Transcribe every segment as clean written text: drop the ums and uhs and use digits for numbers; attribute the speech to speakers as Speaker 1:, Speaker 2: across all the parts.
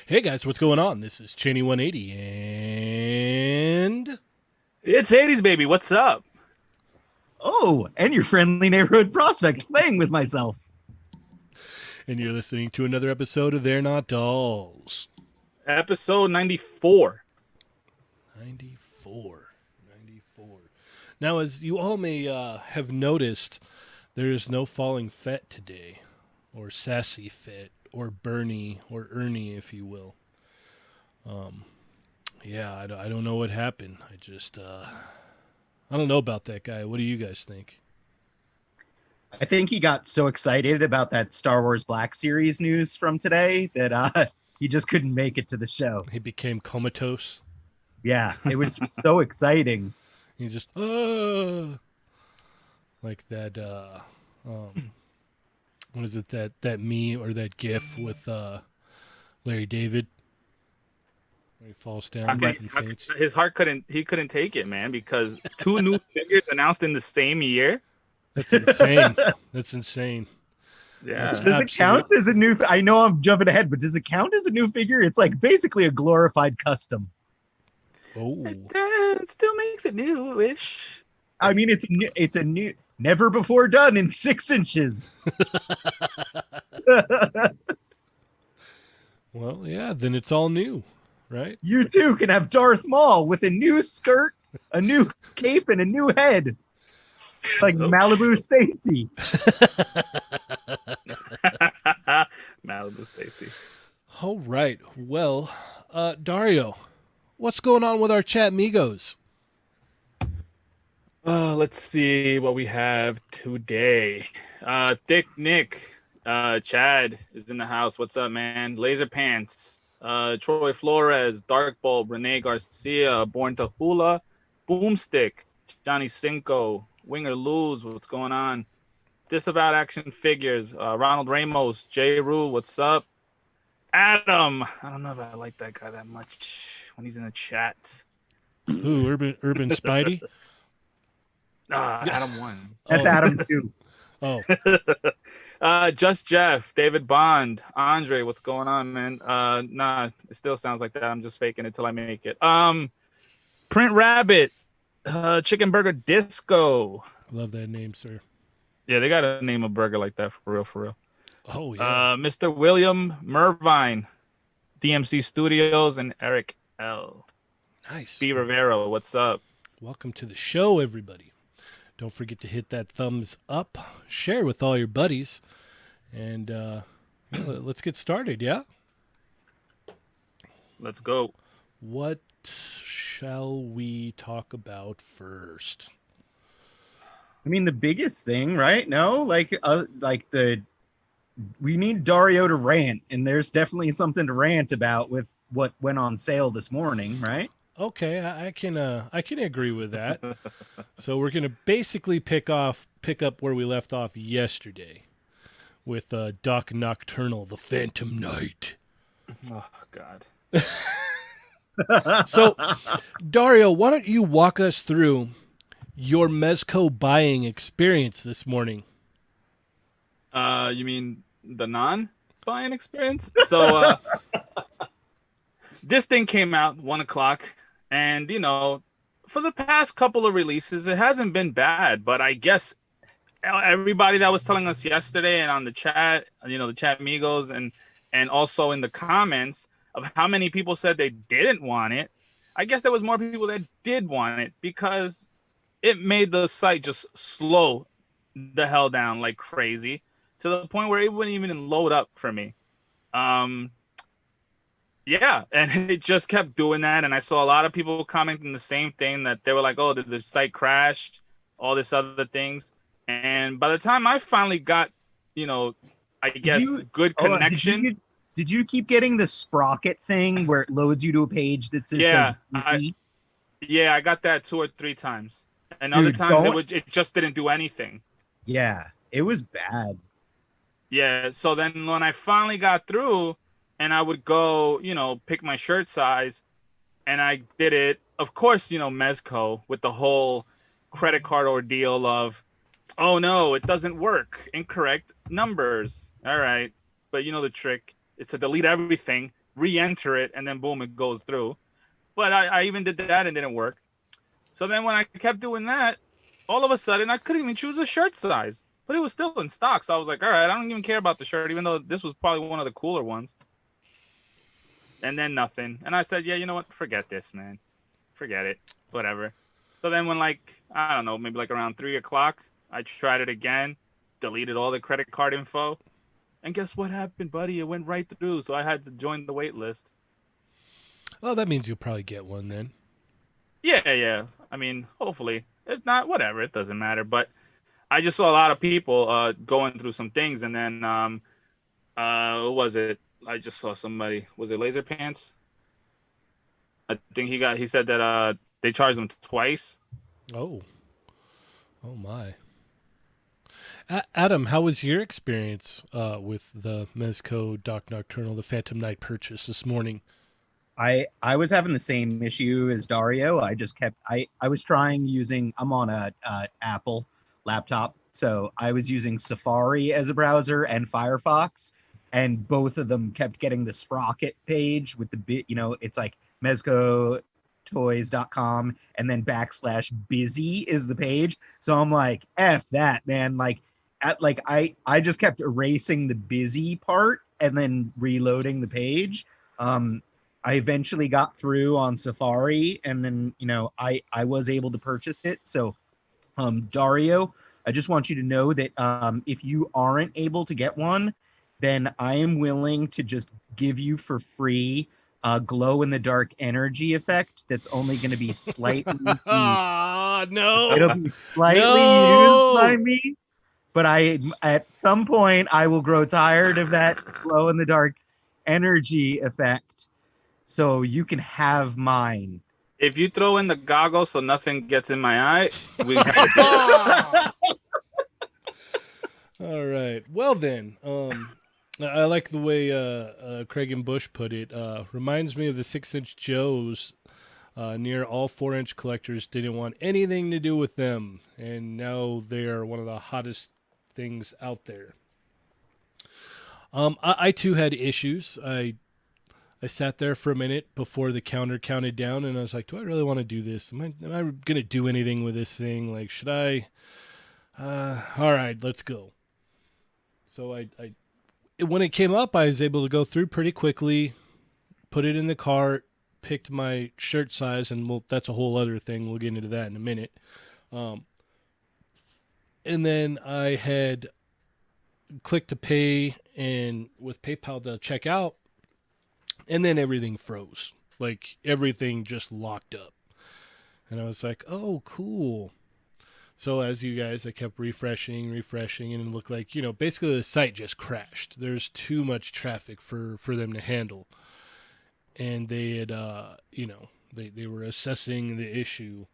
Speaker 1: Hey guys, what's going on? This is Cheney 180 and
Speaker 2: It's 80s, baby. What's up?
Speaker 3: Oh, and your friendly neighborhood prospect playing with myself.
Speaker 1: you're listening to another episode of They're Not Dolls.
Speaker 2: Episode 94.
Speaker 1: 94. 94. Now, as you all may have noticed, there is no falling fet today, or sassy fet, or Bernie, or Ernie, if you will. I don't know what happened. I don't know about that guy. What do you guys think?
Speaker 3: I think he got so excited about that Star Wars Black Series news from today that he just couldn't make it to the show.
Speaker 1: He became comatose.
Speaker 3: Yeah, it was just so exciting.
Speaker 1: He just like that what is it, that meme or that gif with Larry David where he falls down and faints.
Speaker 2: His heart couldn't take it, man, because two new figures announced in the same year.
Speaker 1: That's insane. That's insane.
Speaker 2: Yeah.
Speaker 3: Does it count as a new? I know I'm jumping ahead, but does it count as a new figure? It's like basically a glorified custom.
Speaker 1: Oh,
Speaker 2: It still makes it newish.
Speaker 3: I mean, it's a new, never before done in 6 inches.
Speaker 1: well, yeah, then it's all new, right?
Speaker 3: You too can have Darth Maul with a new skirt, a new cape, and a new head. Like Malibu Stacy.
Speaker 2: Malibu Stacy.
Speaker 1: All right. Well, Dario, what's going on with our chat migos?
Speaker 2: Let's see what we have today. Thick Nick, Chad is in the house. What's up, man? Laser Pants, Troy Flores, Dark Bulb, Renee Garcia, Born to Hula, Boomstick, Johnny Cinco, Winger Lose, what's going on? Disavowed Action Figures, Ronald Ramos, J. Rue, what's up? Adam, I don't know if I like that guy that much when he's in the chat.
Speaker 1: Ooh, Urban Spidey.
Speaker 2: Adam 1.
Speaker 3: That's Adam 2.
Speaker 1: Oh,
Speaker 2: Just Jeff, David Bond, Andre, what's going on, man? Nah, it still sounds like that. I'm just faking it till I make it. Print Rabbit, Chicken Burger Disco.
Speaker 1: love that name, sir.
Speaker 2: Yeah, they gotta name a burger like that for real, for real.
Speaker 1: Oh yeah.
Speaker 2: Mr. William Mervine, DMC Studios, and Eric L.
Speaker 1: Nice.
Speaker 2: B. Rivera, what's up?
Speaker 1: Welcome to the show, everybody. Don't forget to hit that thumbs up, share with all your buddies, and let's get started, yeah?
Speaker 2: Let's go.
Speaker 1: What shall we talk about first?
Speaker 3: I mean, the biggest thing, right? No, we need Dario to rant, and there's definitely something to rant about with what went on sale this morning, right?
Speaker 1: Okay, I can agree with that. So we're gonna basically pick up where we left off yesterday with Doc Nocturnal, the Phantom Knight.
Speaker 2: Oh, God.
Speaker 1: So, Dario, why don't you walk us through your Mezco buying experience this morning?
Speaker 2: You mean the non-buying experience? So, this thing came out 1:00, and for the past couple of releases, it hasn't been bad. But I guess everybody that was telling us yesterday and on the chat, the chat amigos, and also in the comments of how many people said they didn't want it. I guess there was more people that did want it because it made the site just slow the hell down like crazy to the point where it wouldn't even load up for me. Yeah, and it just kept doing that, and I saw a lot of people commenting the same thing, that they were like, oh, the site crashed, all this other things. And by the time I finally got, I guess, good connection.
Speaker 3: Did you keep getting the sprocket thing where it loads you to a page that says
Speaker 2: I got that 2 or 3 times. And other times it just didn't do anything.
Speaker 3: Yeah, it was bad.
Speaker 2: Yeah, so then when I finally got through and I would go, pick my shirt size, and I did it, of course, Mezco with the whole credit card ordeal of, oh no, it doesn't work. Incorrect numbers. All right. But the trick is to delete everything re-enter it, and then boom, it goes through. But I even did that and it didn't work. So then when I kept doing that, all of a sudden I couldn't even choose a shirt size, but it was still in stock. So I was like, all right, I don't even care about the shirt, even though this was probably one of the cooler ones. And then nothing. And I said, yeah, you know what? Forget this, man. Forget it. Whatever. So then when I don't know, maybe around 3 o'clock, I tried it again, deleted all the credit card info. And guess what happened, buddy? It went right through. So I had to join the wait list.
Speaker 1: Well, that means you'll probably get one then.
Speaker 2: Yeah. I mean, hopefully. If not, whatever. It doesn't matter. But I just saw a lot of people going through some things. And then, what was it? I just saw somebody. Was it Laser Pants? I think he said that they charged him twice.
Speaker 1: Oh my. Adam, how was your experience with the Mezco Doc Nocturnal, the Phantom Knight purchase this morning?
Speaker 3: I was having the same issue as Dario. I just kept I was trying using. I'm on a Apple laptop, so I was using Safari as a browser and Firefox, and both of them kept getting the Sprocket page with the bit. It's like mezcotoys.com and then /busy is the page. So I'm like, F that, man. I just kept erasing the busy part and then reloading the page. I eventually got through on Safari, and then I was able to purchase it. So Dario, I just want you to know that if you aren't able to get one, then I am willing to just give you for free a glow-in-the-dark energy effect that's only going to be slightly
Speaker 1: no.
Speaker 3: It'll be slightly
Speaker 1: No.
Speaker 3: used by me, but at some point I will grow tired of that glow-in-the-dark energy effect, so you can have mine.
Speaker 2: If you throw in the goggles so nothing gets in my eye, we have to do it.
Speaker 1: All right. Well then, I like the way Craig and Bush put it. Reminds me of the 6-inch Joes. Near all 4-inch collectors didn't want anything to do with them, and now they are one of the hottest things out there. I too had issues. I sat there for a minute before the counter counted down, and I was like, do I really want to do this? Am I going to do anything with this thing? Like, should I? All right, let's go. So when it came up, I was able to go through pretty quickly, put it in the cart, picked my shirt size, and that's a whole other thing. We'll get into that in a minute. And then I had clicked to pay and with PayPal to check out, and then everything froze. Like everything just locked up. And I was like, oh, cool. So as you guys, I kept refreshing, and it looked like, basically the site just crashed. There's too much traffic for them to handle. And they had, they were assessing the issue.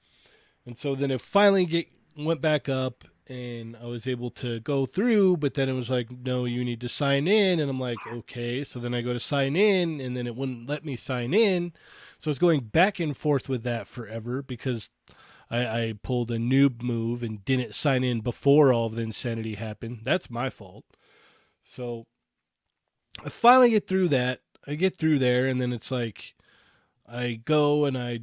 Speaker 1: And so then it finally went back up, and I was able to go through, but then it was like, no, you need to sign in. And I'm like, okay. So then I go to sign in, and then it wouldn't let me sign in. So I was going back and forth with that forever because I pulled a noob move and didn't sign in before all of the insanity happened. That's my fault. So I finally get through that. I get through there, and then it's like I go and I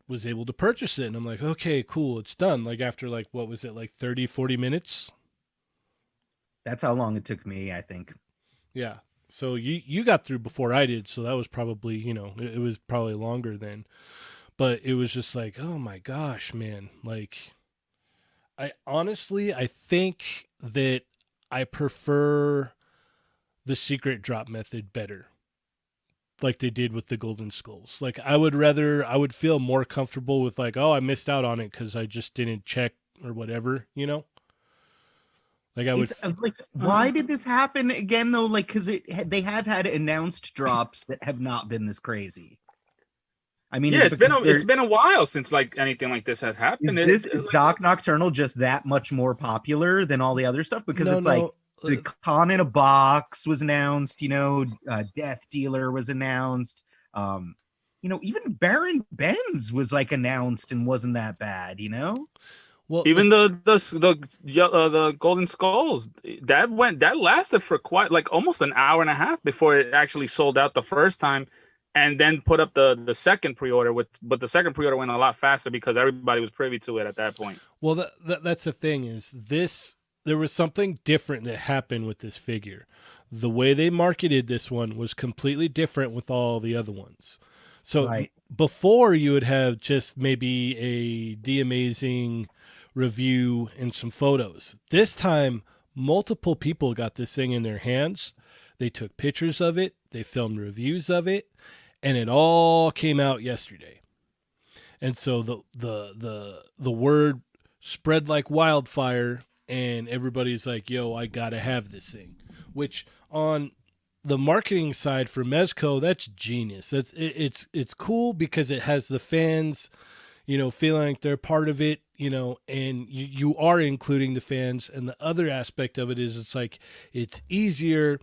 Speaker 1: was able to purchase it. And I'm like, okay, cool. It's done. Like after what was it, 30, 40 minutes?
Speaker 3: That's how long it took me, I think.
Speaker 1: Yeah. So you got through before I did. So that was probably, it was probably longer then. But it was just like, oh my gosh, man. Like, I think that I prefer the secret drop method better. Like they did with the Golden Skulls. Like, I would feel more comfortable with oh, I missed out on it because I just didn't check or whatever, Like I would.
Speaker 3: Why did this happen again though? Because they have had announced drops that have not been this crazy. I mean,
Speaker 2: yeah, it's been a while since anything like this has happened.
Speaker 3: Is Doc Nocturnal just that much more popular than all the other stuff? Because the Con in a Box was announced. Death Dealer was announced. Even Baron Benz was announced and wasn't that bad.
Speaker 2: Well, even the Golden Skulls that lasted for quite almost an hour and a half before it actually sold out the first time. and then put up the second pre-order but the second pre-order went a lot faster because everybody was privy to it at that point.
Speaker 1: Well, that's the thing is this. There was something different that happened with this figure. The way they marketed this one was completely different with all the other ones. So
Speaker 3: Right.
Speaker 1: before you would have just maybe a The Amazing review and some photos. This time, multiple people got this thing in their hands. They took pictures of it. They filmed reviews of it, and it all came out yesterday. And so the word spread like wildfire, and everybody's like, "Yo, I gotta have this thing." Which on the marketing side for Mezco, that's genius. It's cool because it has the fans, feeling like they're part of it, and you are including the fans. And the other aspect of it is it's like it's easier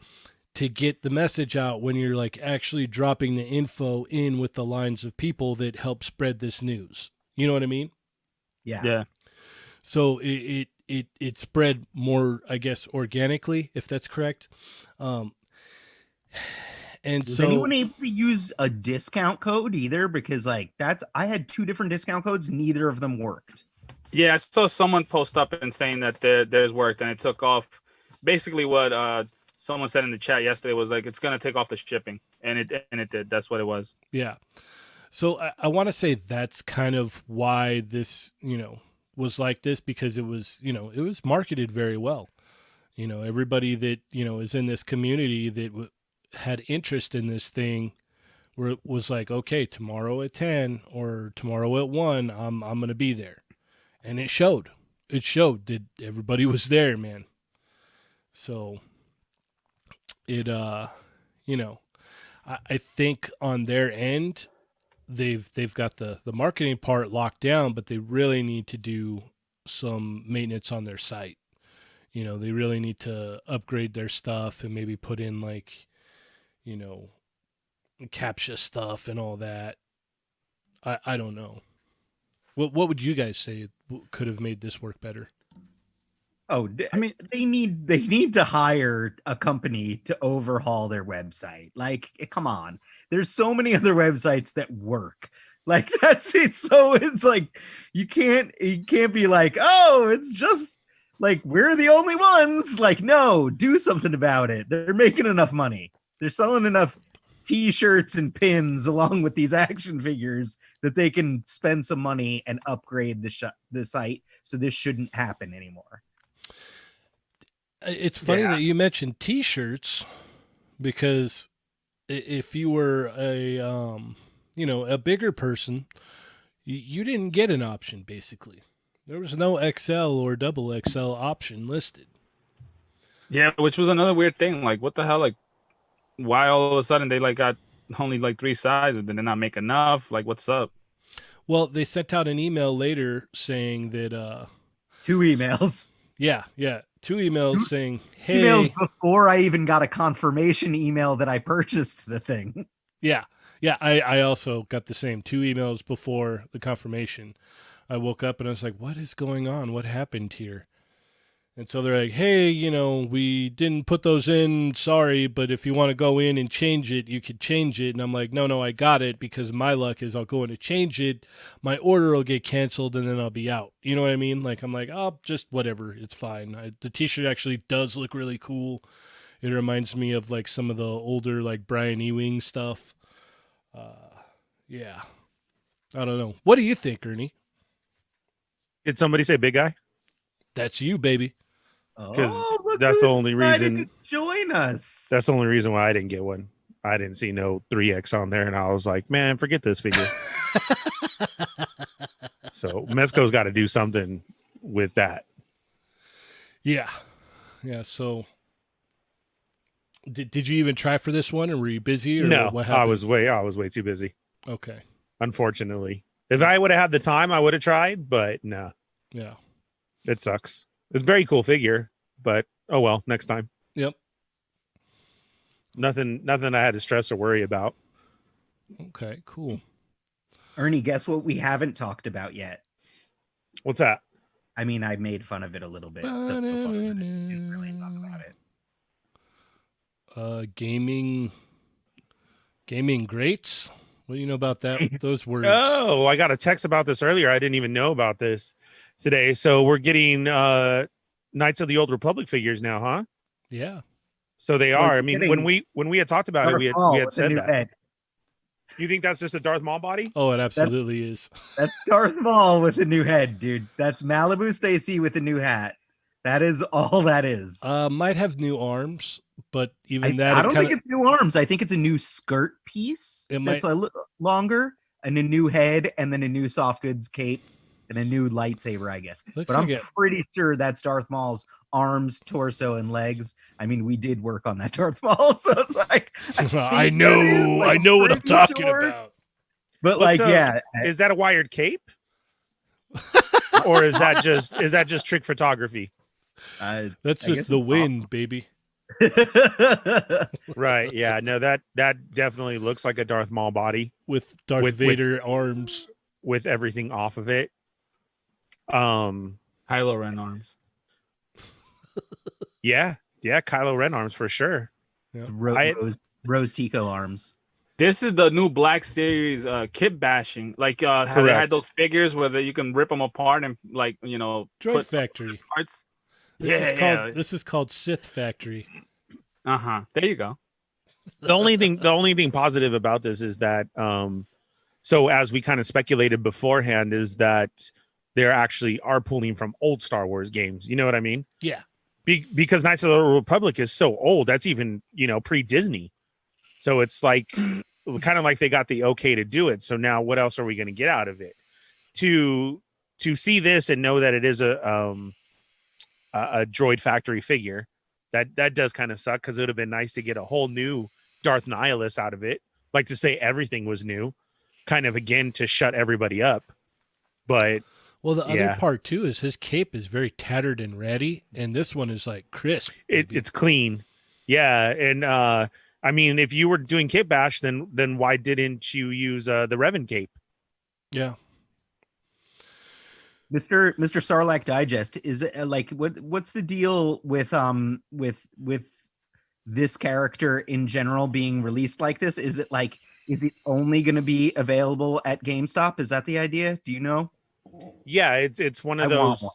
Speaker 1: to get the message out when you're like actually dropping the info in with the lines of people that help spread this news. You know what I mean?
Speaker 3: Yeah.
Speaker 1: So it spread more, I guess, organically, if that's correct. And
Speaker 3: Was
Speaker 1: so
Speaker 3: anyone able to use a discount code either? Because I had 2 different discount codes, neither of them worked.
Speaker 2: Yeah, I saw someone post up and saying that theirs worked and it took off. Basically, what someone said in the chat yesterday was like it's gonna take off the shipping, and it did. That's what it was.
Speaker 1: yeah. So I want to say that's kind of why this, was like this, because it was, it was marketed very well. Everybody that, is in this community that had interest in this thing was like, okay, tomorrow at 10 or tomorrow at 1, I'm going to be there. And it showed. It showed that everybody was there, man. So it, I think on their end, they've got the marketing part locked down, but they really need to do some maintenance on their site. They really need to upgrade their stuff and maybe put in like, CAPTCHA stuff and all that. I don't know. What would you guys say could have made this work better?
Speaker 3: Oh,
Speaker 2: I mean,
Speaker 3: they need to hire a company to overhaul their website. Like, come on. There's so many other websites that work. Like, that's it. So it's like you can't be like, oh, it's just like we're the only ones. Like, no, do something about it. They're making enough money. They're selling enough t-shirts and pins along with these action figures that they can spend some money and upgrade the site. So this shouldn't happen anymore.
Speaker 1: It's funny that you mentioned T-shirts, because if you were a bigger person, you didn't get an option. Basically, there was no XL or double XL option listed.
Speaker 2: Yeah, which was another weird thing. Like, what the hell? Like, why all of a sudden they like got only like 3 sizes? Did they not make enough? Like, what's up?
Speaker 1: Well, they sent out an email later saying that
Speaker 3: 2 emails.
Speaker 1: Yeah, 2 emails saying, "Hey."
Speaker 3: Emails before I even got a confirmation email that I purchased the thing.
Speaker 1: Yeah. I also got the same 2 emails before the confirmation. I woke up and I was like, "What is going on? What happened here?" And so they're like, "Hey, we didn't put those in. Sorry, but if you want to go in and change it, you could change it." And I'm like, "No, I got it, because my luck is I'll go in to change it. My order will get canceled and then I'll be out." You know what I mean? Like, I'm like, "Oh, just whatever. It's fine." The t-shirt actually does look really cool. It reminds me of like some of the older like Brian Ewing stuff. Yeah. I don't know. What do you think, Ernie?
Speaker 4: Did somebody say big guy?
Speaker 1: That's you, baby.
Speaker 3: Look
Speaker 4: that's the
Speaker 3: who's
Speaker 4: only
Speaker 3: decided
Speaker 4: reason-
Speaker 3: to join us.
Speaker 4: That's the only reason why I didn't get one. I didn't see no 3X on there, and I was like, man, forget this figure. So Mezco's got to do something with that.
Speaker 1: Yeah. So did you even try for this one, or were you busy? Or
Speaker 4: No,
Speaker 1: what
Speaker 4: I
Speaker 1: happened?
Speaker 4: was way too busy.
Speaker 1: Okay.
Speaker 4: Unfortunately, if I would have had the time, I would have tried, but no,
Speaker 1: Yeah.
Speaker 4: it sucks. It's a very cool figure, but oh well, next time.
Speaker 1: Yep.
Speaker 4: Nothing I had to stress or worry about.
Speaker 1: Okay. Cool.
Speaker 3: Ernie, guess what we haven't talked about yet?
Speaker 4: What's that?
Speaker 3: I mean, I made fun of it a little bit. So didn't really talk about it.
Speaker 1: Gaming Gaming greats. What do you know about that? Those words.
Speaker 4: Oh, I got a text about this earlier. I didn't even know about this today. So we're getting Knights of the Old Republic figures now, huh?
Speaker 1: Yeah.
Speaker 4: So they
Speaker 3: Well,
Speaker 4: are.
Speaker 3: you're
Speaker 4: I mean,
Speaker 3: getting
Speaker 4: when we had talked about it,
Speaker 3: Darth
Speaker 4: we
Speaker 3: Maul
Speaker 4: had
Speaker 3: with a
Speaker 4: said
Speaker 3: new
Speaker 4: that.
Speaker 3: head.
Speaker 4: You think that's just a Darth Maul body?
Speaker 1: Oh, it absolutely is.
Speaker 3: That's Darth Maul with a new head, dude. That's Malibu Stacy with a new hat. That is all that is.
Speaker 1: Might have new arms, but
Speaker 3: I,
Speaker 1: even that,
Speaker 3: I
Speaker 1: it
Speaker 3: don't
Speaker 1: kinda,
Speaker 3: think it's new arms. I think it's a new skirt piece
Speaker 1: It
Speaker 3: that's
Speaker 1: might-
Speaker 3: a little longer and a new head and then a new soft goods cape and a new lightsaber, I guess.
Speaker 1: Looks
Speaker 3: But I'm
Speaker 1: like it.
Speaker 3: pretty sure that's Darth Maul's arms, torso, and legs. I mean, we did work on that Darth Maul, so it's like
Speaker 1: I
Speaker 3: think that is,
Speaker 1: know.
Speaker 3: like,
Speaker 1: I know what I'm
Speaker 3: pretty
Speaker 1: talking
Speaker 3: sure.
Speaker 1: about.
Speaker 3: But
Speaker 4: What's
Speaker 3: like, yeah,
Speaker 4: Is that a wired cape? Or is that just trick photography?
Speaker 1: That's
Speaker 3: I guess
Speaker 1: just the
Speaker 3: it's
Speaker 1: wind, baby.
Speaker 4: Right. Yeah. No, that definitely looks like a Darth Maul body
Speaker 1: With Darth
Speaker 4: With-
Speaker 1: Vader arms.
Speaker 4: with everything off of it.
Speaker 2: Kylo Ren arms.
Speaker 4: Yeah, Kylo Ren arms for sure.
Speaker 3: Rose Tico arms.
Speaker 2: This is the new Black Series kit bashing. Like how they
Speaker 4: Correct.
Speaker 2: had those figures where you can rip them apart and like
Speaker 1: Droid
Speaker 2: put
Speaker 1: Factory.
Speaker 2: parts.
Speaker 1: This is called Sith Factory.
Speaker 2: There you go.
Speaker 4: The only thing positive about this is that so as we kind of speculated beforehand is that they actually are pulling from old Star Wars games. You know what I mean?
Speaker 1: Yeah.
Speaker 4: Because Knights of the Republic is so old. That's even, pre-Disney. So it's like kind of like they got the okay to do it. So now what else are we going to get out of it? To see this and know that it is a Droid Factory figure, that does kind of suck, because it would have been nice to get a whole new Darth Nihilus out of it. Like to say everything was new, kind of again to shut everybody up. But
Speaker 1: Well, the
Speaker 4: Yeah.
Speaker 1: other part too is his cape is very tattered and ratty, and this one is like crisp. baby.
Speaker 4: it's clean. Yeah. And I mean, if you were doing Cape Bash, then why didn't you use the Revan cape?
Speaker 1: Yeah.
Speaker 3: Mr. Sarlacc Digest, is it like what's the deal with this character in general being released like this? Is it only going to be available at GameStop? Is that the idea? Do you know?
Speaker 4: Yeah, it's one of
Speaker 3: I want
Speaker 4: those.
Speaker 3: one.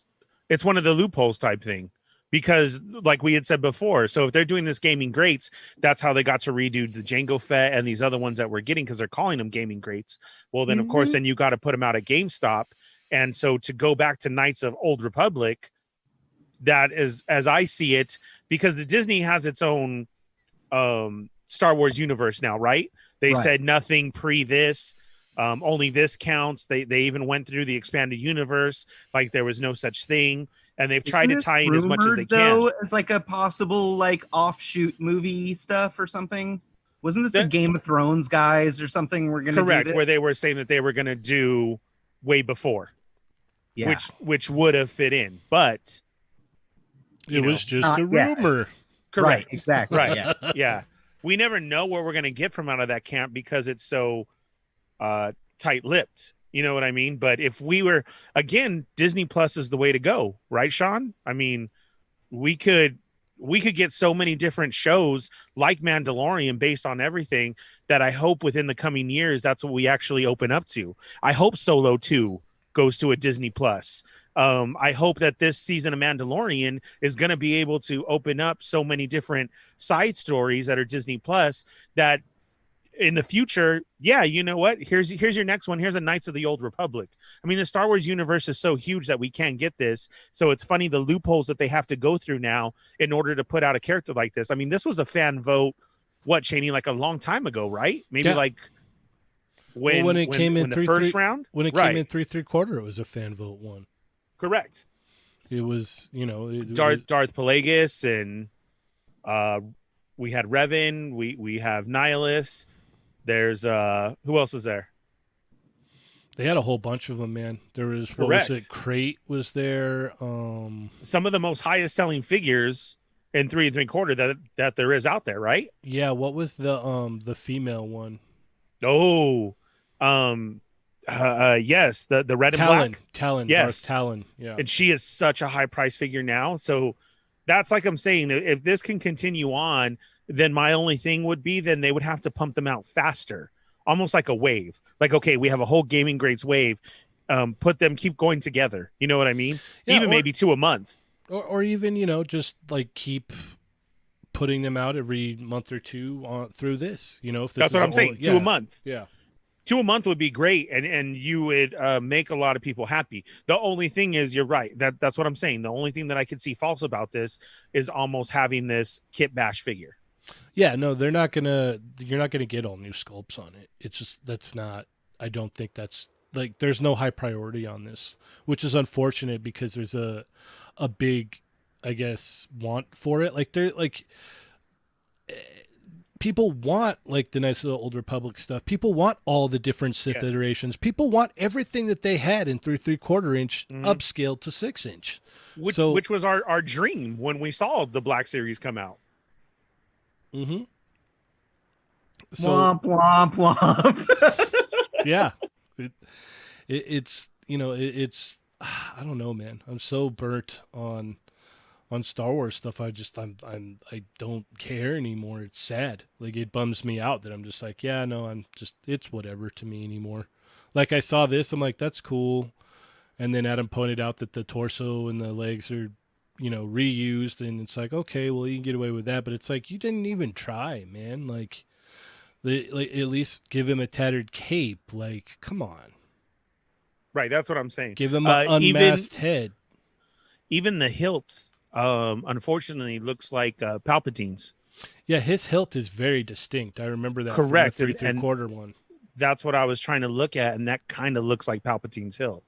Speaker 4: It's one of the loopholes type thing, because like we had said before, so if they're doing this gaming greats, that's how they got to redo the Django Fett and these other ones that we're getting, because they're calling them gaming greats. Well, then of course,
Speaker 3: Isn't-
Speaker 4: then you got to put them out at GameStop. And so to go back to Knights of Old Republic, that is, as I see it, because the Disney has its own Star Wars universe now, right? They
Speaker 3: Right.
Speaker 4: said nothing pre this. Only this counts. They even went through the expanded universe like there was no such thing, and they've tried to
Speaker 3: Isn't this
Speaker 4: tie in as much as they
Speaker 3: rumored, though,
Speaker 4: can.
Speaker 3: as like a possible like offshoot movie stuff or something. Wasn't this the
Speaker 4: That-
Speaker 3: Game of Thrones guys or something? We're gonna
Speaker 4: Correct,
Speaker 3: do
Speaker 4: where they were saying that they were going to do way before,
Speaker 3: yeah.
Speaker 4: which would have fit in, but
Speaker 1: It was just
Speaker 3: not
Speaker 1: a
Speaker 3: yet.
Speaker 1: rumor.
Speaker 3: Right,
Speaker 4: correct,
Speaker 3: exactly.
Speaker 4: right,
Speaker 3: Yeah.
Speaker 4: yeah. We never know what we're going to get from out of that camp because it's so tight-lipped. You know what I mean? But if we were, again, Disney Plus is the way to go, right, Sean? I mean, we could get so many different shows like Mandalorian based on everything that I hope within the coming years that's what we actually open up to. I hope Solo 2 goes to a Disney Plus. I hope that this season of Mandalorian is going to be able to open up so many different side stories that are Disney Plus that in the future, yeah, you know what? Here's your next one. Here's a Knights of the Old Republic. I mean, the Star Wars universe is so huge that we can't get this. So it's funny the loopholes that they have to go through now in order to put out a character like this. I mean, this was a fan vote, what, Cheney, like a long time ago, right? Maybe
Speaker 1: Yeah.
Speaker 4: like when
Speaker 1: Well, when it came in
Speaker 4: the
Speaker 1: 3-3
Speaker 4: first round.
Speaker 1: When it
Speaker 4: Right.
Speaker 1: came in 3-3/4, it was a fan vote one.
Speaker 4: Correct.
Speaker 1: It was, it
Speaker 4: Darth Plagueis, and we had Revan. We have Nihilus. There's who else is there?
Speaker 1: they had a whole bunch of them, man. There was what was
Speaker 4: Correct.
Speaker 1: it? Crate was there.
Speaker 4: Some of the most highest selling figures in 3 3/4 that there is out there, right?
Speaker 1: Yeah, what was the female one?
Speaker 4: Oh, yes, the red and
Speaker 1: Talon.
Speaker 4: black,
Speaker 1: Talon.
Speaker 4: Yes.
Speaker 1: Darth Talon. Yeah.
Speaker 4: and she is such a high price figure now. So that's like I'm saying, if this can continue on, then my only thing would be then they would have to pump them out faster, almost like a wave. Like, okay, we have a whole gaming grades wave. Keep going together. You know what I mean?
Speaker 1: Yeah,
Speaker 4: Even maybe 2 a month.
Speaker 1: Or even, just like keep putting them out every month or two through this. If this
Speaker 4: That's what I'm saying. 2 a month.
Speaker 1: Yeah.
Speaker 4: 2 a month would be great, and you would make a lot of people happy. The only thing is, you're right. That's what I'm saying. The only thing that I could see false about this is almost having this Kit Bash figure.
Speaker 1: Yeah, no, you're not gonna get all new sculpts on it. It's just I don't think that's like there's no high priority on this, which is unfortunate because there's a big, I guess, want for it. Like people want like the nice little Old Republic stuff. People want all the different Sith iterations. People want everything that they had in 3/4 inch upscaled to 6-inch.
Speaker 4: Which was our dream when we saw the Black Series come out.
Speaker 1: Mm-hmm. So,
Speaker 3: Womp womp womp.
Speaker 1: yeah, it's I don't know, man. I'm so burnt on Star Wars stuff. I don't care anymore. It's sad. Like it bums me out that I'm just like, yeah, no, it's whatever to me anymore. Like I saw this, I'm like, that's cool. And then Adam pointed out that the torso and the legs are, reused, and it's like, okay, well you can get away with that, but it's like you didn't even try, man. Like at least give him a tattered cape. Like, come on.
Speaker 4: Right, that's what I'm saying.
Speaker 1: Give him an unmasked head.
Speaker 4: Even the hilts, unfortunately, looks like Palpatine's.
Speaker 1: Yeah, his hilt is very distinct. I remember that.
Speaker 4: Correct,
Speaker 1: from the 3/4 one.
Speaker 4: That's what I was trying to look at, and that kind of looks like Palpatine's hilt,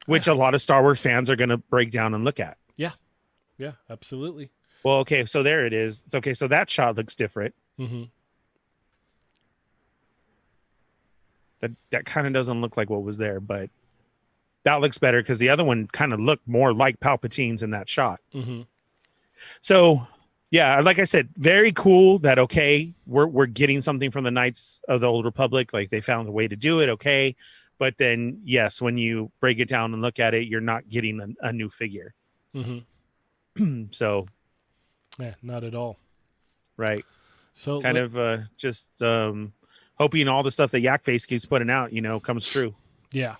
Speaker 4: which a lot of Star Wars fans are going to break down and look at.
Speaker 1: Yeah, absolutely.
Speaker 4: Well, okay, so there it is. It's okay, so that shot looks different.
Speaker 1: Mm-hmm.
Speaker 4: That kind of doesn't look like what was there, but that looks better because the other one kind of looked more like Palpatine's in that shot.
Speaker 1: Mm-hmm.
Speaker 4: So, yeah, like I said, very cool that, okay, we're getting something from the Knights of the Old Republic. Like they found a way to do it, okay. But then, yes, when you break it down and look at it, you're not getting a new figure.
Speaker 1: Mm-hmm.
Speaker 4: So,
Speaker 1: yeah, not at all.
Speaker 4: Right.
Speaker 1: So
Speaker 4: kind of just hoping all the stuff that Yak Face keeps putting out, comes true.
Speaker 1: Yeah.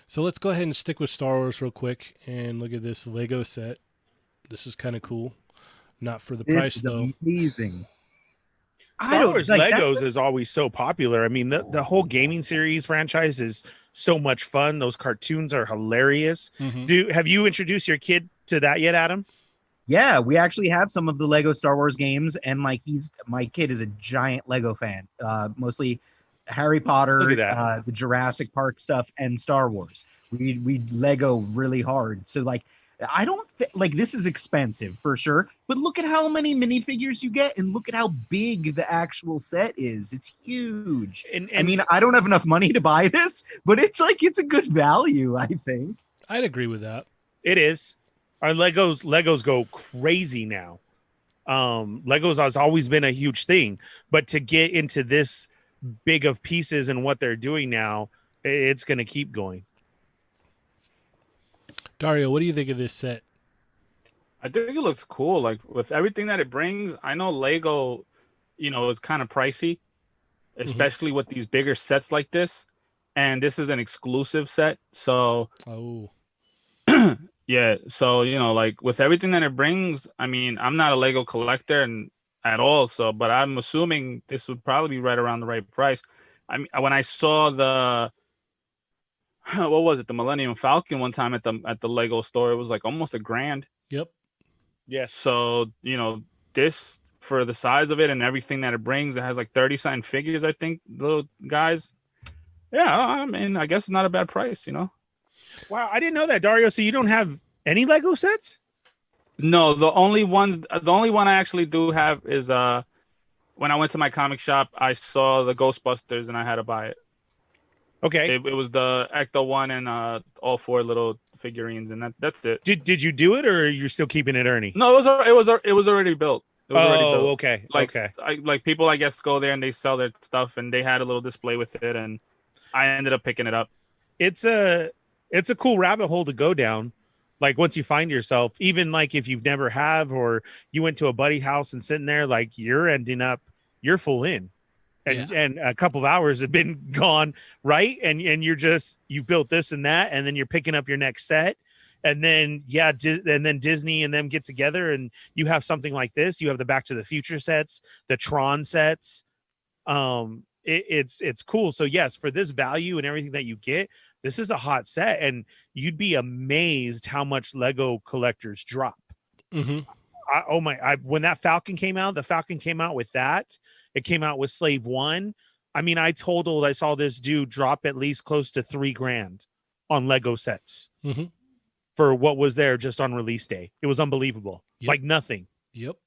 Speaker 1: So let's go ahead and stick with Star Wars real quick and look at this Lego set. This is kind of cool. Not for the price, though.
Speaker 3: Amazing.
Speaker 4: Star Wars Legos is always so popular. I mean, the whole gaming series franchise is so much fun. Those cartoons are hilarious.
Speaker 1: Mm-hmm.
Speaker 4: Have you introduced your kid to that yet, Adam?
Speaker 3: Yeah, we actually have some of the Lego Star Wars games, and my kid is a giant Lego fan. Mostly Harry Potter, the Jurassic Park stuff, and Star Wars. We Lego really hard. So I don't like this is expensive for sure, but look at how many minifigures you get, and look at how big the actual set is. It's huge. And I mean, I don't have enough money to buy this, but it's a good value, I think.
Speaker 1: I'd agree with that.
Speaker 4: It is. Our Legos go crazy now. Legos has always been a huge thing, but to get into this big of pieces and what they're doing now, it's going to keep going.
Speaker 1: Dario, what do you think of this set?
Speaker 2: I think it looks cool. Like with everything that it brings, I know Lego, is kind of pricey, especially with these bigger sets like this. And this is an exclusive set. So, yeah. So, like with everything that it brings, I mean, I'm not a Lego collector at all. So, but I'm assuming this would probably be right around the right price. I mean, when I saw what was it, the Millennium Falcon one time at the Lego store, it was like almost $1,000.
Speaker 1: Yep.
Speaker 4: Yes.
Speaker 2: So, this for the size of it and everything that it brings, it has like 30-something figures, I think, little guys. Yeah, I mean, I guess it's not a bad price,
Speaker 4: Wow, I didn't know that, Dario. So you don't have any Lego sets?
Speaker 2: No, the only one I actually do have is when I went to my comic shop, I saw the Ghostbusters and I had to buy it.
Speaker 4: Okay.
Speaker 2: It was the Ecto one and all 4 little figurines, and that's it.
Speaker 4: Did you do it, or you're still keeping it, Ernie?
Speaker 2: No, it was already built. It was already built.
Speaker 4: Okay.
Speaker 2: Like people, I guess, go there and they sell their stuff, and they had a little display with it, and I ended up picking it up.
Speaker 4: It's a cool rabbit hole to go down. Like once you find yourself, even like if you've never have, or you went to a buddy house and sitting there, like you're full in. And a couple of hours have been gone, right? And you built this and that, and then you're picking up your next set. And then and then Disney and them get together and you have something like this. You have the Back to the Future sets, the Tron sets. It's cool. So yes, for this value and everything that you get, this is a hot set, and you'd be amazed how much Lego collectors drop. When that Falcon came out, the Falcon came out with that. It came out with Slave One. I mean, I saw this dude drop at least close to $3,000 on Lego sets for what was there just on release day. It was unbelievable.
Speaker 1: Yep.
Speaker 4: Like nothing.
Speaker 1: Yep.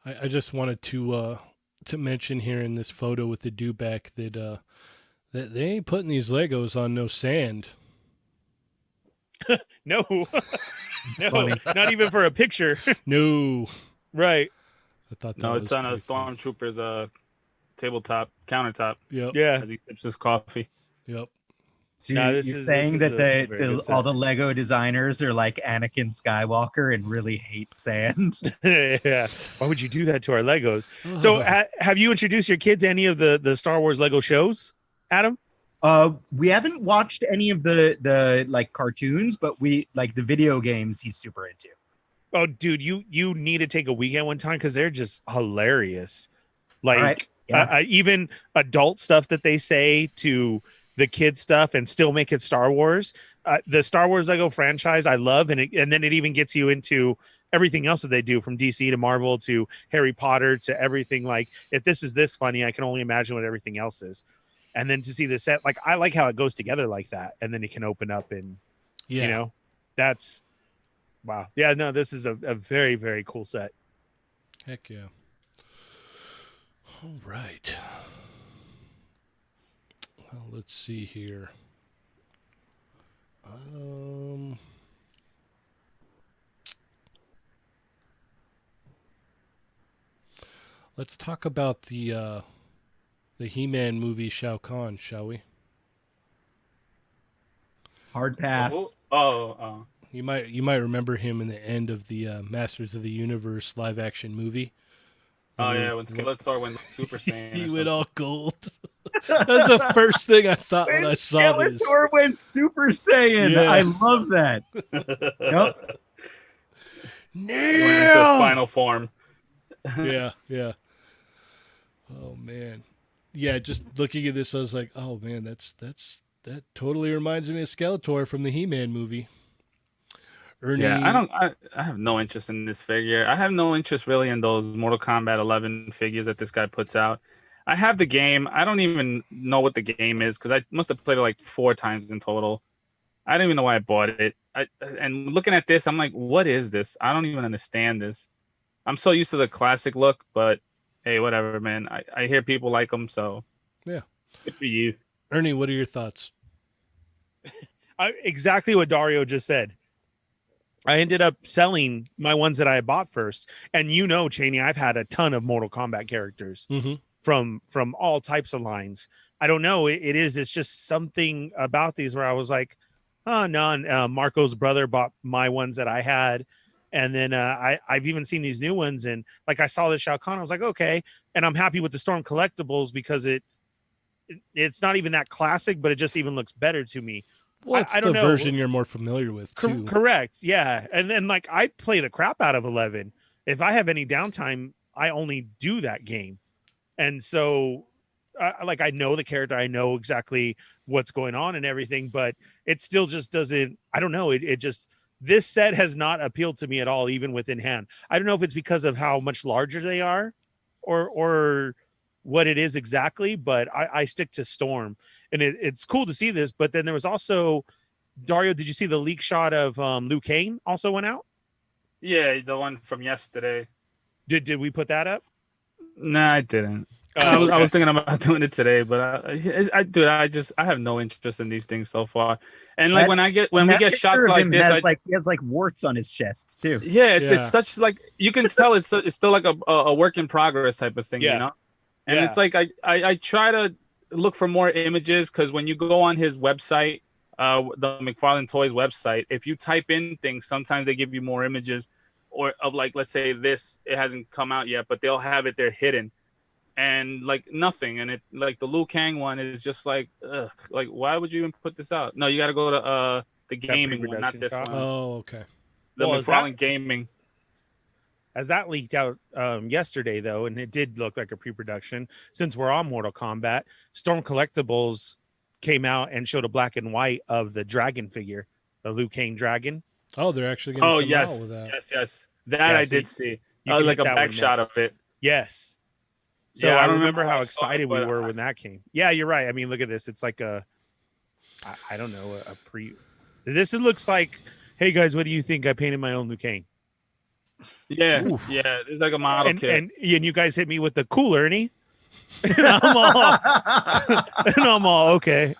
Speaker 1: I just wanted to mention here in this photo with the dewback that they ain't putting these Legos on no sand.
Speaker 4: No, no, not even for a picture.
Speaker 1: No.
Speaker 4: Right.
Speaker 1: I thought that
Speaker 2: No,
Speaker 1: was
Speaker 2: it's on a
Speaker 1: pretty funny.
Speaker 2: stormtrooper's tabletop countertop
Speaker 1: Yep.
Speaker 4: Yeah.
Speaker 2: as he sips his coffee.
Speaker 1: Yep.
Speaker 3: So
Speaker 4: No,
Speaker 3: you're
Speaker 4: this is
Speaker 3: saying that
Speaker 4: a very good
Speaker 3: all
Speaker 4: set.
Speaker 3: the Lego designers are like Anakin Skywalker and really hate sand?
Speaker 4: Yeah. Why would you do that to our Legos? So have you introduced your kids to any of the Star Wars Lego shows, Adam?
Speaker 3: We haven't watched any of the like cartoons, but we like the video games he's super into.
Speaker 4: Oh, dude, you need to take a weekend one time because they're just hilarious. Like
Speaker 3: right. Yeah.
Speaker 4: even adult stuff that they say to the kid stuff and still make it Star Wars. The Star Wars Lego franchise I love, and then it even gets you into everything else that they do, from DC to Marvel to Harry Potter to everything. Like, if this is this funny, I can only imagine what everything else is. And then to see the set, like, I like how it goes together like that, and then it can open up and you know, that's wow. Yeah, no, this is a very, very cool set.
Speaker 1: Heck yeah. All right. Well, let's see here. Let's talk about the He-Man movie Shao Kahn, shall we?
Speaker 3: Hard pass.
Speaker 2: Oh.
Speaker 1: You might remember him in the end of the Masters of the Universe live action movie.
Speaker 2: Oh yeah, when Skeletor went like Super Saiyan.
Speaker 1: He
Speaker 2: or
Speaker 1: went
Speaker 2: something.
Speaker 1: all gold. That's the first thing I thought when I saw this.
Speaker 3: Skeletor went Super Saiyan.
Speaker 1: Yeah.
Speaker 3: I love that. Yep.
Speaker 2: He went into
Speaker 1: No!
Speaker 2: final form.
Speaker 1: Yeah. Oh man. Yeah, just looking at this, I was like, oh man, that totally reminds me of Skeletor from the He-Man movie. Ernie.
Speaker 2: Yeah, I have no interest in this figure. I have no interest really in those Mortal Kombat 11 figures that this guy puts out. I have the game. I don't even know what the game is because I must have played it like 4 times in total. I don't even know why I bought it. And looking at this, I'm like, what is this? I don't even understand this. I'm so used to the classic look, but hey, whatever, man. I hear people like them, so
Speaker 1: Yeah.
Speaker 2: Good for you.
Speaker 1: Ernie, what are your thoughts?
Speaker 4: Exactly what Dario just said. I ended up selling my ones that I had bought first. And Cheney, I've had a ton of Mortal Kombat characters from all types of lines. I don't know. It's just something about these where I was like, oh, no. And Marco's brother bought my ones that I had. And then I've even seen these new ones. And like I saw the Shao Kahn, I was like, okay. And I'm happy with the Storm Collectibles because it's not even that classic, but it just even looks better to me.
Speaker 1: Well, it's
Speaker 4: I don't
Speaker 1: the
Speaker 4: know.
Speaker 1: version you're more familiar with, too.
Speaker 4: Correct. Yeah. And then like I play the crap out of 11. If I have any downtime, I only do that game. And so I know the character, I know exactly what's going on and everything, but it still just doesn't, I don't know. It just, this set has not appealed to me at all, even within hand. I don't know if it's because of how much larger they are or what it is exactly, but I stick to Storm. And it's cool to see this, but then there was also, Dario, did you see the leak shot of Liu Kang also went out?
Speaker 2: Yeah, the one from yesterday.
Speaker 4: Did we put that up?
Speaker 2: No, I didn't.
Speaker 4: Oh,
Speaker 2: I was thinking about doing it today, but I have no interest in these things so far. And like when we get shots like this,
Speaker 3: he has like warts on his chest too.
Speaker 2: Yeah, it's such like you can tell it's still like a work in progress type of thing,
Speaker 4: Yeah.
Speaker 2: you know. And it's like I try to look for more images because when you go on his website, the McFarlane Toys website. If you type in things, sometimes they give you more images, or of like, let's say this, it hasn't come out yet, but they'll have it there hidden, and like nothing. And it like the Liu Kang one is just like, ugh, like why would you even put this out? No, you got to go to the gaming one, not
Speaker 4: pre-production
Speaker 2: this
Speaker 4: shot?
Speaker 2: one.
Speaker 1: Oh, okay.
Speaker 2: The
Speaker 4: Well, is
Speaker 2: McFarlane Gaming.
Speaker 4: As that leaked out yesterday, though, and it did look like a pre-production. Since we're on Mortal Kombat, Storm Collectibles came out and showed a black and white of the dragon figure, the Liu Kang dragon.
Speaker 1: Oh, they're actually going to
Speaker 2: Oh
Speaker 1: come out with that.
Speaker 2: yes. That
Speaker 4: Yeah,
Speaker 2: I
Speaker 4: so
Speaker 2: did see.
Speaker 4: You can
Speaker 2: Like
Speaker 4: hit
Speaker 2: a
Speaker 4: that
Speaker 2: back
Speaker 4: one
Speaker 2: shot
Speaker 4: next.
Speaker 2: of it.
Speaker 4: Yes. So
Speaker 2: Yeah,
Speaker 4: I
Speaker 2: I don't
Speaker 4: remember
Speaker 2: remember
Speaker 4: how
Speaker 2: where I saw it,
Speaker 4: excited we
Speaker 2: but
Speaker 4: were when that came. Yeah, you're right. I mean, look at this. It's like I don't know, a pre. This looks like, hey guys, what do you think? I painted my own Liu Kang.
Speaker 2: Yeah,
Speaker 1: Oof.
Speaker 2: yeah. It's like a model
Speaker 4: And,
Speaker 2: kit.
Speaker 4: and you guys hit me with the cool Ernie. And I'm all okay.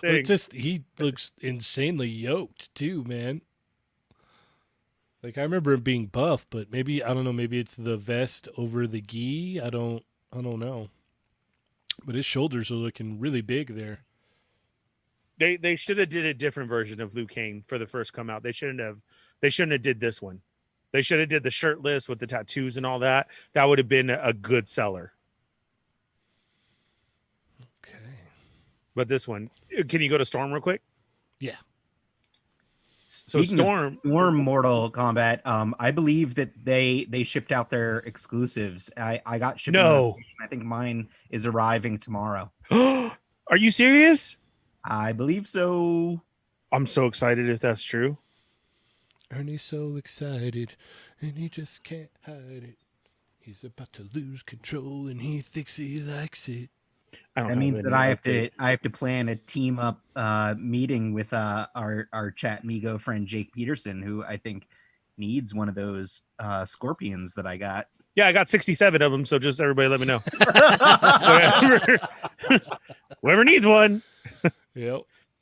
Speaker 1: But he looks insanely yoked too, man. Like I remember him being buff, but maybe I don't know, maybe it's the vest over the gi. I don't know. But his shoulders are looking really big there.
Speaker 4: They should have did a different version of Liu Kang for the first come out. They shouldn't have did this one. They should have did the shirtless with the tattoos and all that. That would have been a good seller.
Speaker 1: Okay.
Speaker 4: But this one, can you go to Storm real quick?
Speaker 1: Yeah.
Speaker 4: So
Speaker 3: Speaking of
Speaker 4: Storm,
Speaker 3: More Mortal Kombat. I believe that they shipped out their exclusives. I got shipping.
Speaker 4: No.
Speaker 3: notification. I think mine is arriving tomorrow.
Speaker 4: are you serious?
Speaker 3: I believe so.
Speaker 4: I'm so excited if that's true.
Speaker 1: Ernie's so excited, and he just can't hide it. He's about to lose control, and he thinks he likes it.
Speaker 4: I don't
Speaker 3: That
Speaker 4: have
Speaker 3: means
Speaker 4: any
Speaker 3: that I
Speaker 4: update.
Speaker 3: have to plan a team up meeting with our chat Migo friend Jake Peterson, who I think needs one of those scorpions that I got.
Speaker 4: Yeah, I got 67 of them. So just everybody let me know. Whoever needs one.
Speaker 1: Yep.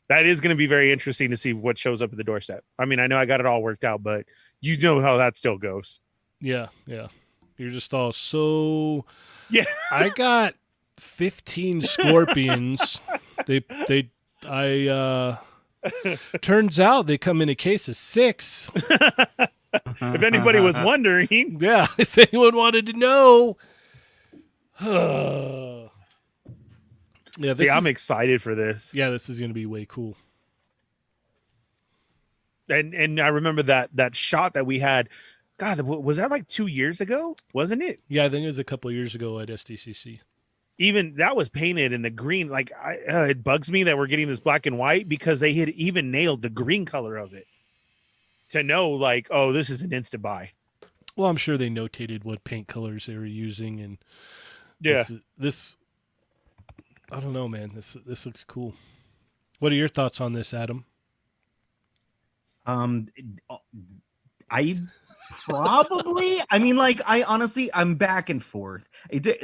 Speaker 4: That is going to be very interesting to see what shows up at the doorstep. I mean, I know I got it all worked out, but you know how that still goes.
Speaker 1: Yeah. You're just all so.
Speaker 4: Yeah.
Speaker 1: I got 15 scorpions. Turns out they come in a case of 6.
Speaker 4: If anybody was wondering.
Speaker 1: Yeah, if anyone wanted to know. Yeah,
Speaker 4: See, I'm excited for this.
Speaker 1: Yeah, this is going to be way cool.
Speaker 4: And I remember that shot that we had. God, was that like 2 years ago? Wasn't it?
Speaker 1: Yeah, I think it was a couple of years ago at SDCC.
Speaker 4: Even that was painted in the green. Like it bugs me that we're getting this black and white because they had even nailed the green color of it to know like, oh, this is an instant buy.
Speaker 1: Well, I'm sure they notated what paint colors they were using, and
Speaker 4: Yeah,
Speaker 1: this I don't know, man. This looks cool. What are your thoughts on this, Adam?
Speaker 3: I probably. I mean, like, I honestly, I'm back and forth.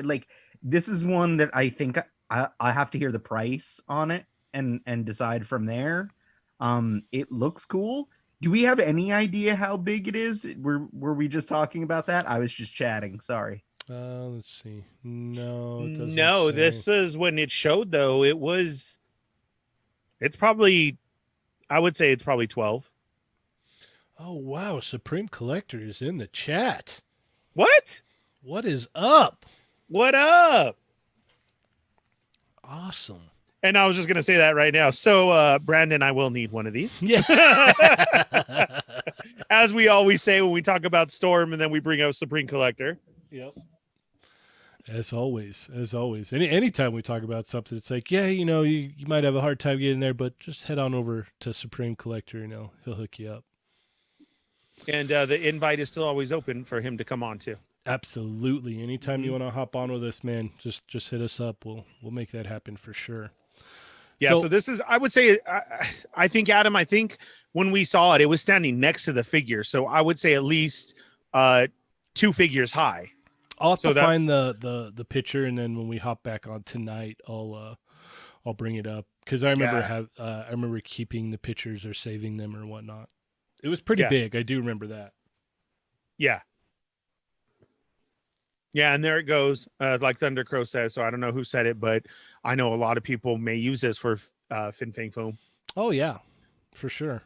Speaker 3: Like, this is one that I think I have to hear the price on it and decide from there. It looks cool. Do we have any idea how big it is? Were we just talking about that? I was just chatting. Sorry.
Speaker 1: Let's see. No, it doesn't
Speaker 4: no,
Speaker 1: say.
Speaker 4: this is when it showed though. It's probably, I would say it's probably 12.
Speaker 1: Oh wow, Supreme Collector is in the chat.
Speaker 4: What?
Speaker 1: What is up?
Speaker 4: What up?
Speaker 1: Awesome.
Speaker 4: And I was just gonna say that right now. So, Brandon, I will need one of these.
Speaker 1: Yeah.
Speaker 4: As we always say when we talk about Storm, and then we bring up Supreme Collector.
Speaker 1: Yep. As always. Anytime we talk about something, it's like, yeah, you might have a hard time getting there, but just head on over to Supreme Collector. He'll hook you up.
Speaker 4: And the invite is still always open for him to come on too.
Speaker 1: Absolutely. Anytime you want to hop on with us, man, just hit us up. We'll make that happen for sure.
Speaker 4: Yeah. So this is, I would say, I think, Adam, when we saw it, it was standing next to the figure. So I would say at least 2 figures high.
Speaker 1: I'll have to find the picture, and then when we hop back on tonight, I'll bring it up because I remember I remember keeping the pictures or saving them or whatnot. It was pretty big. I do remember that.
Speaker 4: Yeah. Yeah, and there it goes. Like Thunder Crow says. So I don't know who said it, but I know a lot of people may use this for Fin Fang Foom.
Speaker 1: Oh yeah, for sure.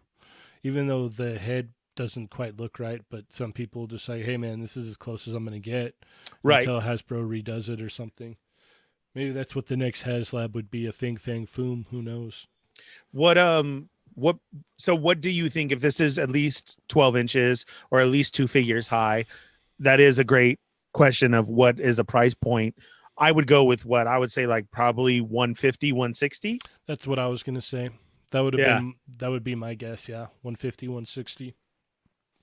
Speaker 1: Even though the head doesn't quite look right, but some people just say, "Hey man, this is as close as I'm gonna get,"
Speaker 4: Right.
Speaker 1: until Hasbro redoes it or something. Maybe that's what the next HasLab would be, a Fin Fang Foom. Who knows?
Speaker 4: What do you think if this is at least 12 inches or at least 2 figures high? That is a great question of what is a price point. I would go with what I would say, like probably 150, 160.
Speaker 1: That's what I was gonna say. That would have
Speaker 4: Yeah.
Speaker 1: been that would be my guess. Yeah, 150, 160.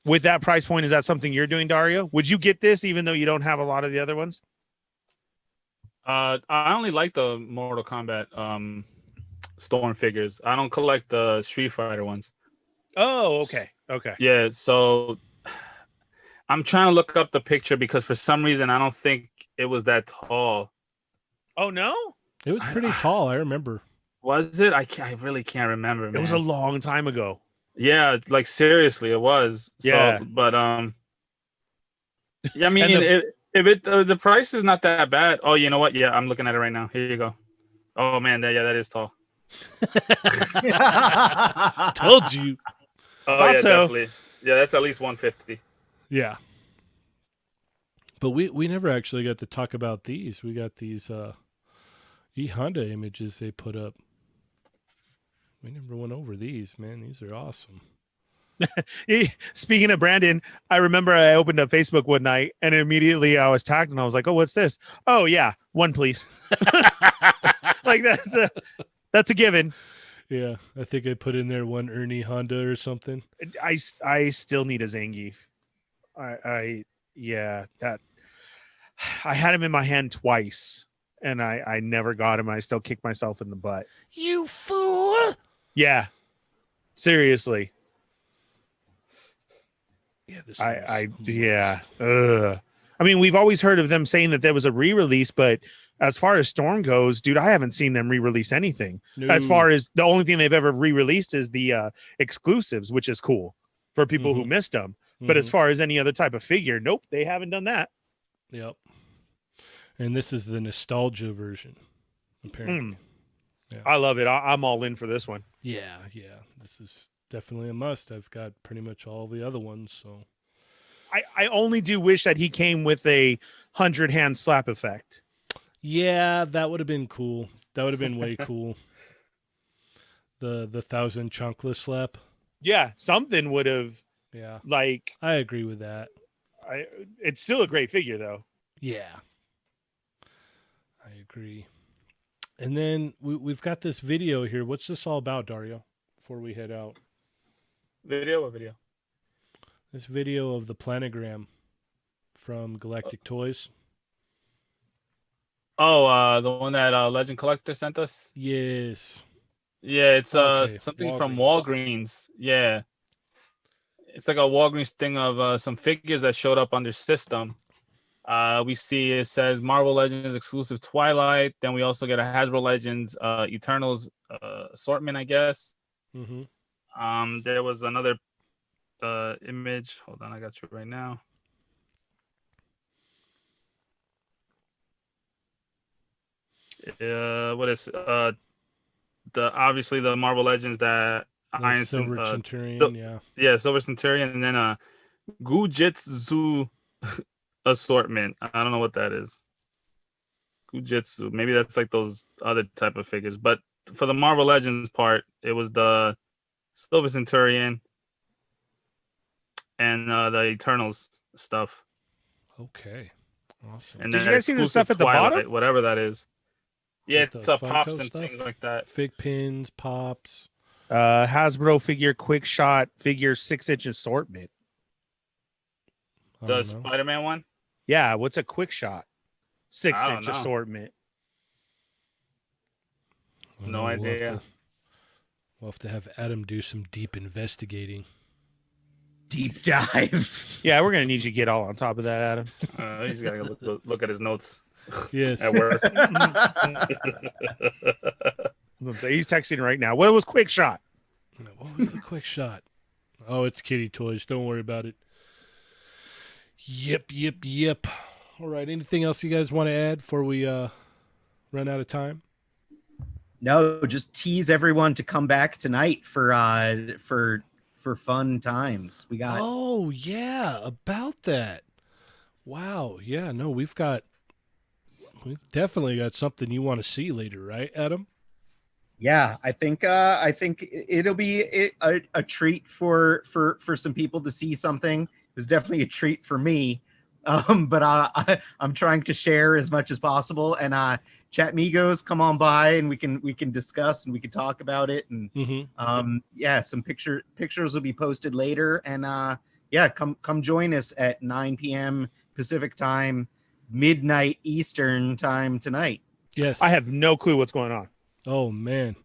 Speaker 4: With that price point, is that something you're doing, Dario? Would you get this even though you don't have a lot of the other ones?
Speaker 2: I only like the Mortal Kombat Storm figures. I don't collect the Street Fighter ones.
Speaker 4: Oh, okay. Okay.
Speaker 2: Yeah, so I'm trying to look up the picture because for some reason I don't think it was that tall.
Speaker 4: Oh, no?
Speaker 1: It was pretty tall. I remember.
Speaker 2: Was it? I really can't remember, man.
Speaker 4: It was a long time ago.
Speaker 2: Yeah, like seriously, it was.
Speaker 4: Yeah.
Speaker 2: So, but yeah, I mean,
Speaker 4: And
Speaker 2: the price is not that bad. Oh, you know what? Yeah, I'm looking at it right now. Here you go. Oh man, that is tall.
Speaker 1: Told you.
Speaker 2: Oh
Speaker 4: Thought
Speaker 2: yeah,
Speaker 4: so.
Speaker 2: definitely. Yeah, that's at least 150.
Speaker 1: Yeah. But we never actually got to talk about these. We got these E-Honda images they put up. We never went over these, man. These are awesome.
Speaker 4: Speaking of Brandon, I remember I opened up Facebook one night and immediately I was tagged and I was like, "Oh, what's this? Oh yeah, one please." Like that's a given.
Speaker 1: Yeah, I think I put in there one Ernie Honda or something.
Speaker 4: I still need a Zangief. That I had him in my hand twice and I never got him. I still kicked myself in the butt.
Speaker 1: You fool!
Speaker 4: Yeah, seriously.
Speaker 1: Yeah, this
Speaker 4: Yeah. Ugh. I mean, we've always heard of them saying that there was a re-release, but as far as Storm goes, dude, I haven't seen them re-release anything.
Speaker 1: No.
Speaker 4: As far as the only thing they've ever re-released is the exclusives, which is cool for people who missed them. But as far as any other type of figure, nope, they haven't done that.
Speaker 1: Yep. And this is the nostalgia version, apparently. Yeah.
Speaker 4: I love it. I'm all in for this one.
Speaker 1: Yeah. This is definitely a must. I've got pretty much all the other ones, so.
Speaker 4: I only do wish that he came with a 100-hand slap effect.
Speaker 1: Yeah, that would have been cool. That would have been way cool. The 1,000 chunkless slap.
Speaker 4: Yeah, something would have.
Speaker 1: Yeah,
Speaker 4: Like,
Speaker 1: I agree with that.
Speaker 4: it's still a great figure, though.
Speaker 1: Yeah, I agree. And then we've got this video here. What's this all about, Dario? Before we head out,
Speaker 2: Video.
Speaker 1: this video of the planogram from Galactic Toys.
Speaker 2: Oh, the one that Legend Collector sent us.
Speaker 1: Yes.
Speaker 2: Yeah, it's
Speaker 1: Okay,
Speaker 2: something from Walgreens. Yeah, it's like a Walgreens thing of some figures that showed up on their system. We see it says Marvel Legends exclusive Twilight. Then we also get a Hasbro Legends Eternals assortment, I guess.
Speaker 1: Mm-hmm.
Speaker 2: There was another image. Hold on, I got you right now. What is obviously the Marvel Legends that Iron
Speaker 1: Silver Centurion,
Speaker 2: yeah, Silver Centurion, and then Gujitsu assortment. I don't know what that is. Gujitsu, maybe that's like those other type of figures. But for the Marvel Legends part, it was the Silver Centurion and the Eternals stuff.
Speaker 1: Okay. Awesome.
Speaker 2: And
Speaker 4: Did
Speaker 2: then
Speaker 4: you guys see the stuff
Speaker 2: exclusive
Speaker 4: at the
Speaker 2: Twilight,
Speaker 4: bottom?
Speaker 2: whatever that is. Yeah,
Speaker 1: Like
Speaker 2: it's
Speaker 1: the
Speaker 2: pops
Speaker 1: Funko
Speaker 2: and
Speaker 1: stuff?
Speaker 2: things like that.
Speaker 1: Fig pins, pops.
Speaker 4: Hasbro figure, quick shot figure, 6-inch assortment.
Speaker 1: I
Speaker 2: The
Speaker 1: don't know.
Speaker 2: Spider-Man one.
Speaker 4: Yeah, what's a quick shot?
Speaker 2: I don't
Speaker 4: 6-inch
Speaker 2: know.
Speaker 4: assortment.
Speaker 1: I don't
Speaker 2: No
Speaker 1: know.
Speaker 2: idea.
Speaker 1: We'll have to have Adam do some deep investigating.
Speaker 3: Deep dive.
Speaker 4: Yeah, we're gonna need you to get all on top of that, Adam.
Speaker 2: He's got to look at his notes
Speaker 1: Yes.
Speaker 2: at work.
Speaker 4: He's texting right now. What was quick shot?
Speaker 1: What was the quick shot? Oh, it's Kitty Toys. Don't worry about it. Yep. All right. Anything else you guys want to add before we run out of time?
Speaker 3: No, just tease everyone to come back tonight for fun times. We got
Speaker 1: Oh yeah, about that. Wow. Yeah. No, we've definitely got something you want to see later, right, Adam?
Speaker 3: yeah, I think it'll be a treat for some people to see something. It was definitely a treat for me. But I'm trying to share as much as possible. And chat migos, come on by and we can discuss and we can talk about it. And
Speaker 1: Mm-hmm.
Speaker 3: yeah, some pictures will be posted later. And yeah, come join us at 9 p.m. Pacific time, midnight Eastern time tonight.
Speaker 1: Yes.
Speaker 4: I have no clue what's going on.
Speaker 1: Oh man.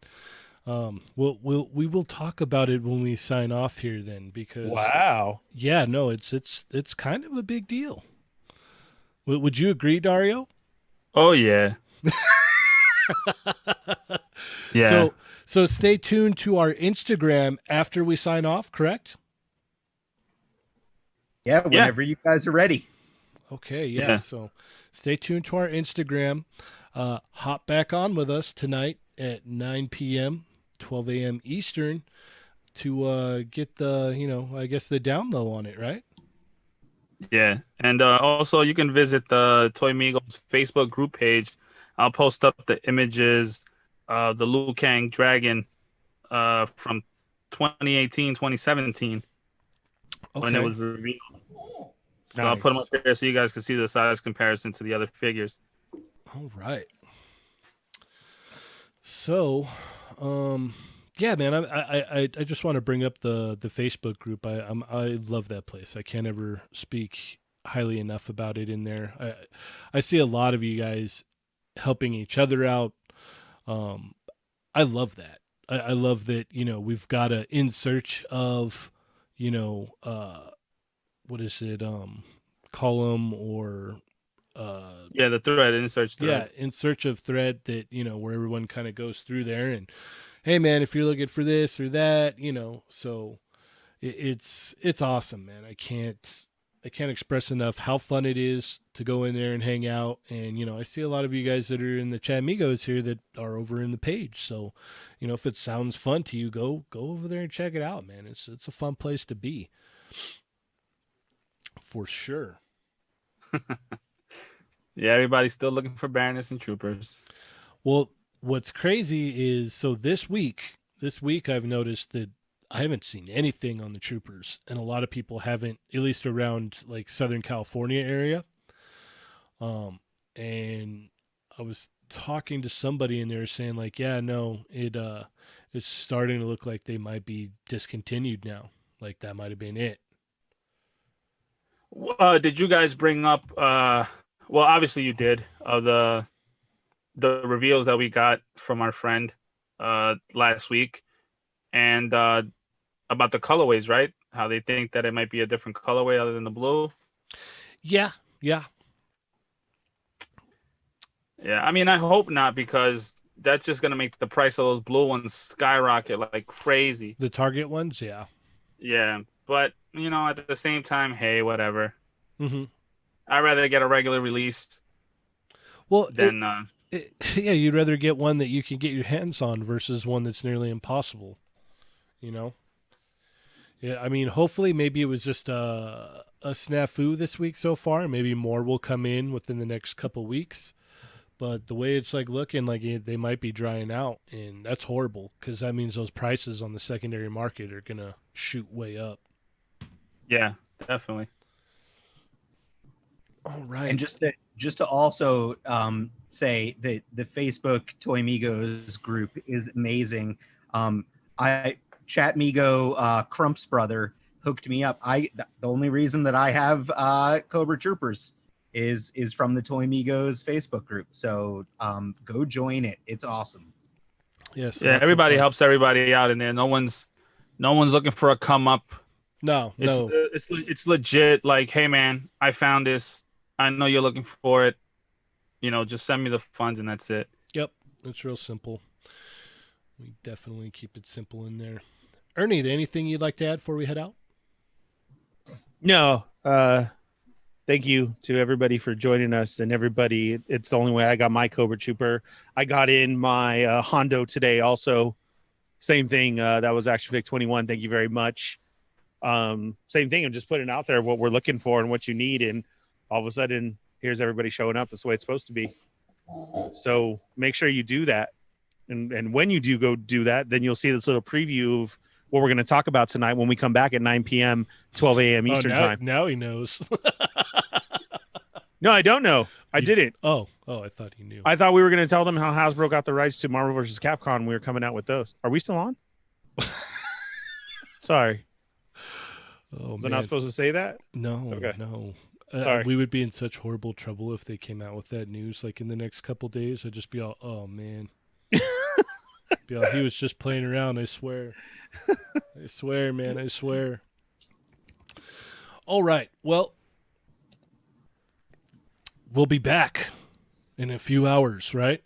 Speaker 1: We will talk about it when we sign off here then, because
Speaker 4: Wow.
Speaker 1: yeah, no, it's kind of a big deal. Would you agree, Dario?
Speaker 2: Oh yeah. Yeah.
Speaker 1: So stay tuned to our Instagram after we sign off, correct?
Speaker 3: Yeah,
Speaker 2: Yeah.
Speaker 3: whenever you guys are ready.
Speaker 1: Okay, yeah. So stay tuned to our Instagram. Hop back on with us tonight at 9 p.m., 12 a.m. Eastern to get I guess the down low on it, right?
Speaker 2: Yeah. And also you can visit the Toy Migos Facebook group page. I'll post up the images of the Liu Kang dragon from 2018, 2017 when it
Speaker 1: Okay.
Speaker 2: was revealed. So
Speaker 4: Nice.
Speaker 2: I'll put them up there so you guys can see the size comparison to the other figures.
Speaker 1: All right. So, yeah, man, I just want to bring up the Facebook group. I love that place. I can't ever speak highly enough about it in there. I see a lot of you guys helping each other out. I love that. I love that, we've got a in search of, what is it, column or
Speaker 2: Yeah, the thread, in search thread.
Speaker 1: yeah, in search of thread that, where everyone kind of goes through there and, hey man, if you're looking for this or that, so it's awesome, man. I can't express enough how fun it is to go in there and hang out. And, I see a lot of you guys that are in the chat amigos here that are over in the page. So, if it sounds fun to you, go over there and check it out, man. It's a fun place to be. For sure.
Speaker 2: Yeah, everybody's still looking for Baroness and Troopers.
Speaker 1: Well, what's crazy is, so this week I've noticed that I haven't seen anything on the Troopers, and a lot of people haven't, at least around like Southern California area. And I was talking to somebody and they were saying like, yeah, no, it's starting to look like they might be discontinued now. Like that might have been it.
Speaker 2: Did you guys bring up? Well, obviously you did. The reveals that we got from our friend last week, and about the colorways, right? How they think that it might be a different colorway other than the blue.
Speaker 1: Yeah.
Speaker 2: Yeah, I mean, I hope not, because that's just gonna make the price of those blue ones skyrocket like crazy.
Speaker 1: The Target ones, yeah.
Speaker 2: Yeah, but at the same time, hey, whatever.
Speaker 1: Mm-hmm.
Speaker 2: I'd rather get a regular release
Speaker 1: Well,
Speaker 2: than
Speaker 1: yeah, you'd rather get one that you can get your hands on versus one that's nearly impossible. Yeah, I mean, hopefully, maybe it was just a snafu this week so far. Maybe more will come in within the next couple weeks. But the way it's like looking, like they might be drying out, and that's horrible because that means those prices on the secondary market are gonna shoot way up.
Speaker 2: yeah, definitely.
Speaker 1: All right.
Speaker 3: And just to also say that the Facebook Toy Migos group is amazing. I Chat Migo Crump's brother hooked me up. The only reason that I have Cobra Troopers is from the Toy Migos Facebook group. So go join it. It's awesome.
Speaker 1: Yes.
Speaker 2: Yeah, everybody helps everybody out in there. No one's looking for a come up.
Speaker 1: No.
Speaker 2: It's legit. Like, hey man, I found this. I know you're looking for it. Just send me the funds and that's it.
Speaker 1: Yep. It's real simple. We definitely keep it simple in there. Ernie, anything you'd like to add before we head out?
Speaker 4: No, thank you to everybody for joining us, and everybody. It's the only way I got my Cobra Trooper. I got in my Hondo today. Also, same thing. That was Action Fig 21. Thank you very much. Same thing. I'm just putting out there what we're looking for and what you need, and all of a sudden, here's everybody showing up. That's the way it's supposed to be. So make sure you do that, and when you do go do that, then you'll see this little preview of what we're going to talk about tonight when we come back at 9 p.m., 12 a.m. Eastern time.
Speaker 1: Now he knows.
Speaker 4: No, I don't know. I didn't.
Speaker 1: Oh, I thought he knew.
Speaker 4: I thought we were going to tell them how Hasbro got the rights to Marvel vs. Capcom. We were coming out with those. Are we still on? Sorry.
Speaker 1: Oh,
Speaker 4: Was I
Speaker 1: man.
Speaker 4: not supposed to say that?
Speaker 1: No,
Speaker 4: Okay.
Speaker 1: no.
Speaker 4: Sorry.
Speaker 1: We would be in such horrible trouble if they came out with that news like in the next couple days. I'd just be all, oh, man. Be all, he was just playing around, I swear. I swear, man, I swear. All right, well, we'll be back in a few hours, right?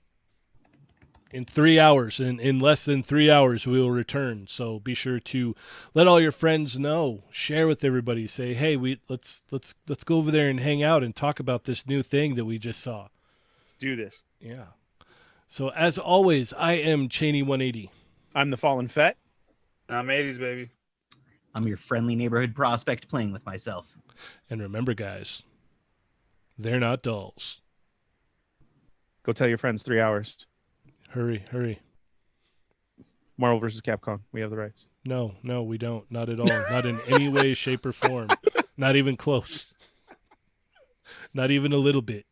Speaker 1: In 3 hours, in less than 3 hours, we will return. So be sure to let all your friends know, share with everybody, say, hey, let's go over there and hang out and talk about this new thing that we just saw.
Speaker 4: Let's do this.
Speaker 1: Yeah. So as always, I am Cheney180.
Speaker 4: I'm the Fallen Fett.
Speaker 2: I'm 80s, baby.
Speaker 3: I'm your friendly neighborhood prospect playing with myself.
Speaker 1: And remember, guys, they're not dolls.
Speaker 4: Go tell your friends 3 hours.
Speaker 1: Hurry, hurry.
Speaker 4: Marvel vs. Capcom. We have the rights.
Speaker 1: No, we don't. Not at all. Not in any way, shape, or form. Not even close. Not even a little bit.